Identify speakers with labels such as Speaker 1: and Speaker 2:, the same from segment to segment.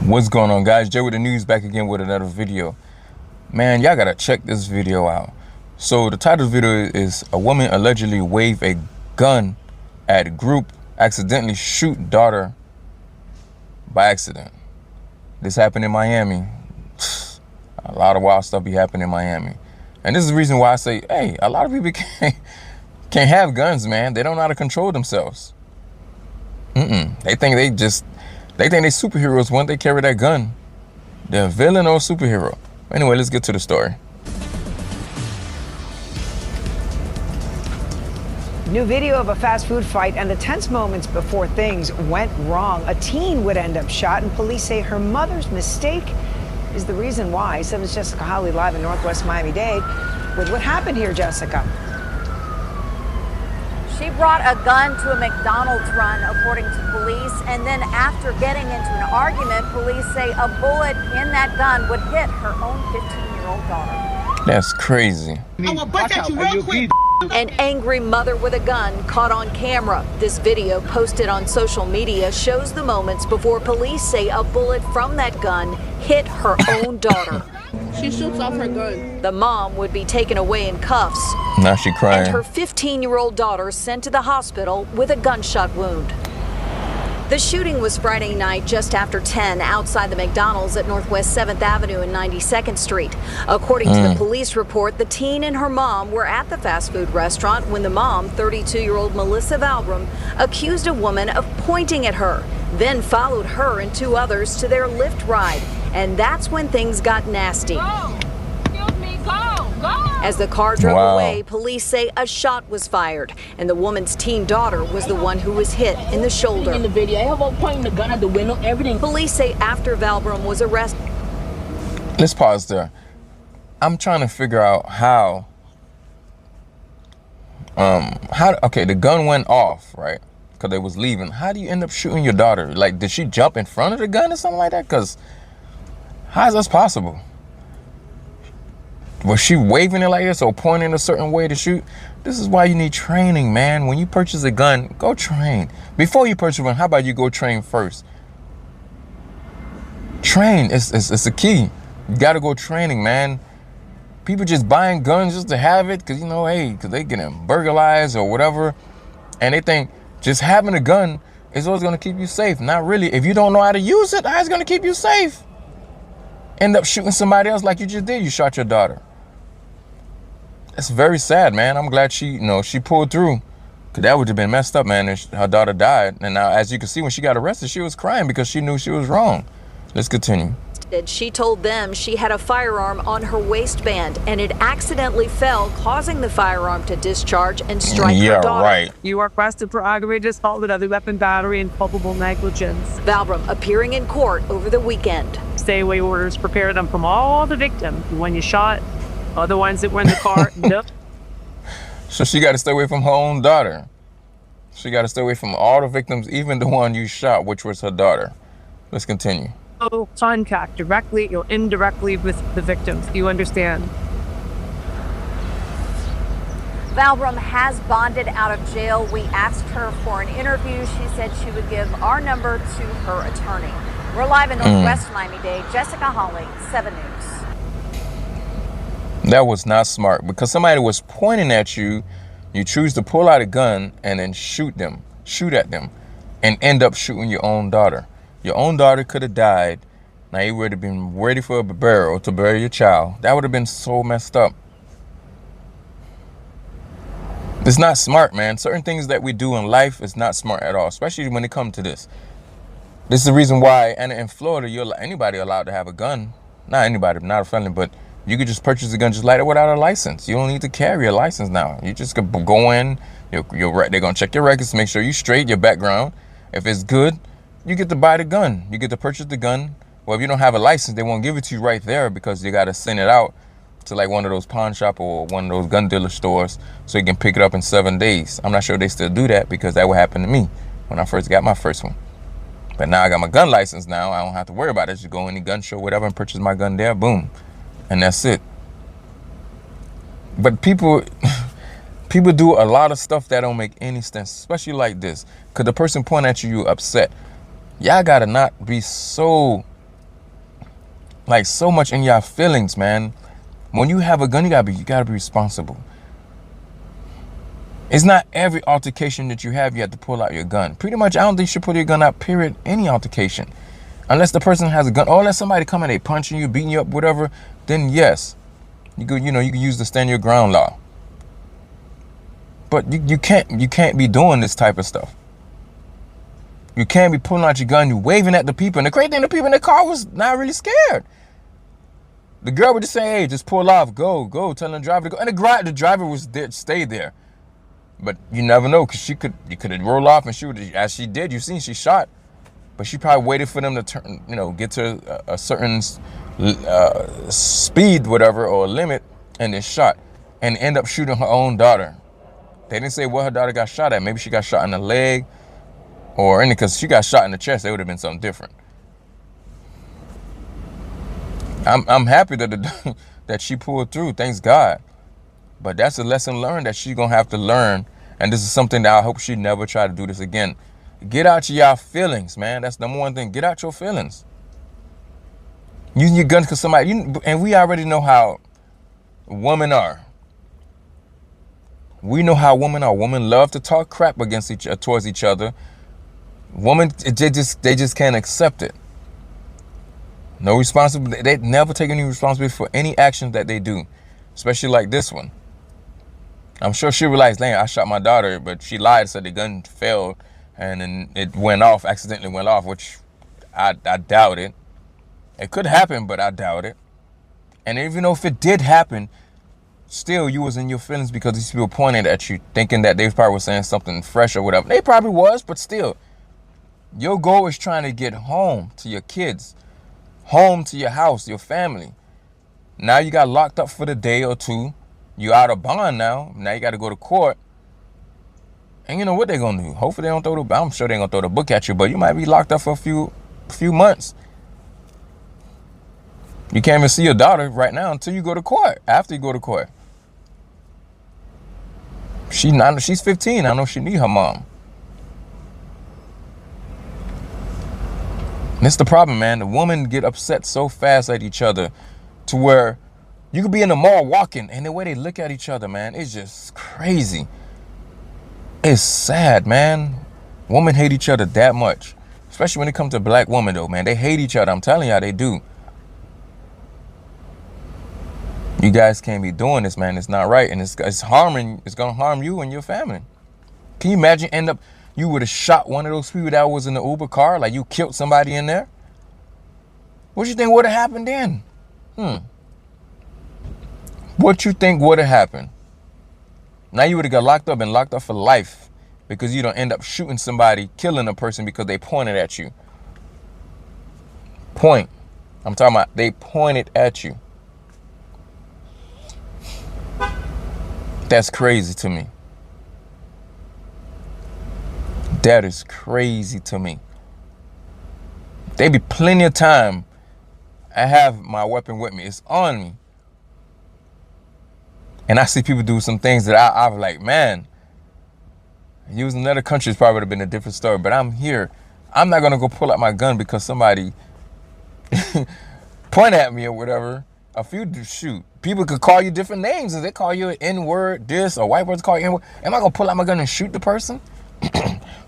Speaker 1: What's going on, guys? Joe with the news, back again with another video. Man, y'all gotta check this video out. So the title of the video is a woman allegedly wave a gun at group, accidentally shoot daughter by accident. This happened in Miami. A lot of wild stuff be happening in Miami. And this is the reason why I say, hey, a lot of people can't have guns, man. They don't know how to control themselves. They think they superheroes when they carry that gun. They're a villain or a superhero. Anyway, let's get to the story.
Speaker 2: New video of a fast food fight and the tense moments before things went wrong. A teen would end up shot, and police say her mother's mistake is the reason why. 7's Jessica Holly live in Northwest Miami-Dade with what happened here, Jessica.
Speaker 3: She brought a gun to a McDonald's run, according to police, and then after getting into an argument, police say a bullet in that gun would hit her own 15-year-old daughter.
Speaker 1: That's crazy.
Speaker 4: I'm gonna butt at you real quick.
Speaker 3: An angry mother with a gun caught on camera. This video posted on social media shows the moments before police say a bullet from that gun hit her own daughter.
Speaker 4: She shoots off her gun.
Speaker 3: The mom would be taken away in cuffs.
Speaker 1: Now she crying.
Speaker 3: And her 15-year-old daughter sent to the hospital with a gunshot wound. The shooting was Friday night just after 10 outside the McDonald's at Northwest 7th Avenue and 92nd Street. According to the police report, the teen and her mom were at the fast food restaurant when the mom, 32-year-old Melissa Valbram, accused a woman of pointing at her, then followed her and two others to their Lyft ride. And that's when things got nasty.
Speaker 4: Go! Excuse me, go!
Speaker 3: As the car drove away, police say a shot was fired, and the woman's teen daughter was the one who was hit in the shoulder.
Speaker 4: In the video, I have her pointing the gun at the window, everything.
Speaker 3: Police say after Valbram was arrested.
Speaker 1: Let's pause there. I'm trying to figure out how okay, the gun went off, right? Because they was leaving. How do you end up shooting your daughter? Like, did she jump in front of the gun or something like that? Because how is that possible? Was she waving it like this or pointing a certain way to shoot? This is why you need training, man. When you purchase a gun, go train. Before you purchase one, how about you go train first? Train, it's a key. You gotta go training, man. People just buying guns just to have it because, you know, hey, because they getting burglarized or whatever. And they think just having a gun is always gonna keep you safe. Not really. If you don't know how to use it, how it's gonna keep you safe? End up shooting somebody else like you just did. You shot your daughter. That's very sad, man. I'm glad she pulled through, because that would have been messed up, man, if her daughter died. And now, as you can see, when she got arrested, she was crying because she knew she was wrong. Let's continue.
Speaker 3: She told them she had a firearm on her waistband, and it accidentally fell, causing the firearm to discharge and strike her daughter.
Speaker 1: Right.
Speaker 5: You are arrested for aggravated assault with other weapon battery and culpable negligence.
Speaker 3: Valbram appearing in court over the weekend.
Speaker 5: Stay away orders prepare them from all the victims. The one you shot, other ones that were in the car. Nope.
Speaker 1: So she got to stay away from her own daughter. She got to stay away from all the victims, even the one you shot, which was her daughter. Let's continue.
Speaker 5: No contact directly or indirectly with the victims. Do you understand?
Speaker 3: Valbram has bonded out of jail. We asked her for an interview. She said she would give our number to her attorney. We're live in Northwest Miami-Dade. Jessica Holly, 7 News.
Speaker 1: That was not smart, because somebody was pointing at you. You choose to pull out a gun and then shoot at them, and end up shooting your own daughter. Your own daughter could have died. Now you would have been ready for a burial to bury your child. That would have been so messed up. It's not smart, man. Certain things that we do in life is not smart at all, especially when it comes to this. This is the reason why, and in Florida, anybody allowed to have a gun. Not anybody, not a felon, but you could just purchase a gun just like that without a license. You don't need to carry a license now. You just could go in. They're gonna check your records to make sure you straight, your background. If it's good, you get to buy the gun. You get to purchase the gun. Well, if you don't have a license, they won't give it to you right there, because you got to send it out to like one of those pawn shop or one of those gun dealer stores so you can pick it up in 7 days. I'm not sure they still do that, because that would happen to me when I first got my first one. But now I got my gun license now. I don't have to worry about it. Just go any gun show, whatever, and purchase my gun there. Boom. And that's it. But people do a lot of stuff that don't make any sense, especially like this. Because the person pointing at you, you upset. Y'all gotta not be so like so much in your feelings, man. When you have a gun, you gotta be responsible. It's not every altercation that you have to pull out your gun. Pretty much, I don't think you should pull your gun out, period, any altercation. Unless the person has a gun, or unless somebody come and they punching you, beating you up, whatever, then yes. You can use the stand your ground law. But you can't be doing this type of stuff. You can't be pulling out your gun, you waving at the people. And the crazy thing, the people in the car was not really scared. The girl would just say, hey, just pull off, go, telling the driver to go. And the driver was there, stayed there. But you never know, because you could have rolled off, and she would, as she did, you seen she shot. But she probably waited for them to turn, get to a certain speed, whatever, or limit, and then shot, and end up shooting her own daughter. They didn't say what her daughter got shot at. Maybe she got shot in the leg, or anything, because she got shot in the chest. It would have been something different. I'm happy that that she pulled through. Thanks God. But that's a lesson learned that she's gonna have to learn, and this is something that I hope she never try to do this again. Get out your feelings, man. That's number one thing. Get out your feelings. Using your guns because somebody, and we already know how women are. We know how women are. Women love to talk crap towards each other. Women, they just can't accept it. No responsibility. They never take any responsibility for any actions that they do, especially like this one. I'm sure she realized, I shot my daughter, but she lied, said the gun failed, and then it accidentally went off, which I doubt it. It could happen, but I doubt it. And even though if it did happen, still you was in your feelings because these people pointed at you, thinking that they probably were saying something fresh or whatever. They probably was, but still, your goal is trying to get home to your kids, home to your house, your family. Now you got locked up for the day or two. You out of bond now. Now you got to go to court. And you know what they're going to do? Hopefully they don't I'm sure they're going to throw the book at you, but you might be locked up for a few months. You can't even see your daughter right now until you go to court, after you go to court. She's 15. I know she need her mom. And that's the problem, man. The women get upset so fast at each other to where you could be in the mall walking, and the way they look at each other, man, it's just crazy. It's sad, man. Women hate each other that much. Especially when it comes to black women, though, man. They hate each other. I'm telling y'all, they do. You guys can't be doing this, man. It's not right. And it's going to harm you and your family. Can you imagine you would have shot one of those people that was in the Uber car? Like you killed somebody in there? What you think would have happened then? What you think would have happened? Now you would have got locked up for life because you don't end up shooting somebody, killing a person because they pointed at you. I'm talking about they pointed at you. That's crazy to me. That is crazy to me. There be plenty of time I have my weapon with me. It's on me. And I see people do some things that I'm like, man, using another country probably would have been a different story. But I'm here. I'm not going to go pull out my gun because somebody point at me or whatever. Shoot. People could call you different names. And they call you an N-word, this, or white words call you N-word. Am I going to pull out my gun and shoot the person?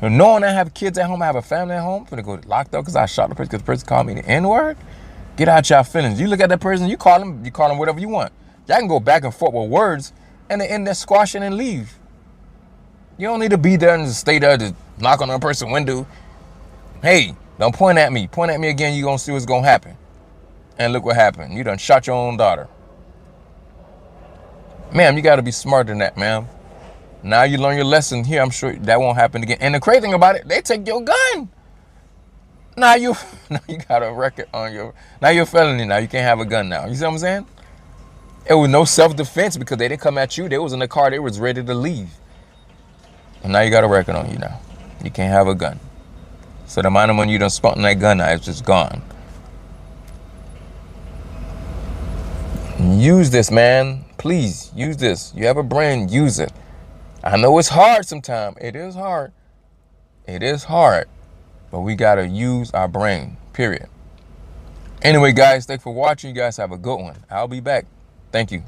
Speaker 1: Knowing I have kids at home, I have a family at home, I'm going to go locked up because I shot the person because the person called me the N-word? Get out your feelings. You look at that person, you call them whatever you want. Y'all can go back and forth with words and they end there squashing and leave. You don't need to be there and just stay there to knock on a person's window. Hey, don't point at me. Point at me again, you're going to see what's going to happen. And look what happened. You done shot your own daughter. Ma'am, you got to be smarter than that, ma'am. Now you learn your lesson here. I'm sure that won't happen again. And the crazy thing about it, they take your gun. Now you got a record on now you're a felony now. You can't have a gun now. You see what I'm saying? It was no self-defense because they didn't come at you. They was in the car. They was ready to leave. And now you got a record on you now. You can't have a gun. So the amount of money you done spent on that gun now is just gone. Use this, man. Please, use this. You have a brain, use it. I know it's hard sometimes. It is hard. It is hard. But we got to use our brain, period. Anyway, guys, thanks for watching. You guys have a good one. I'll be back. Thank you.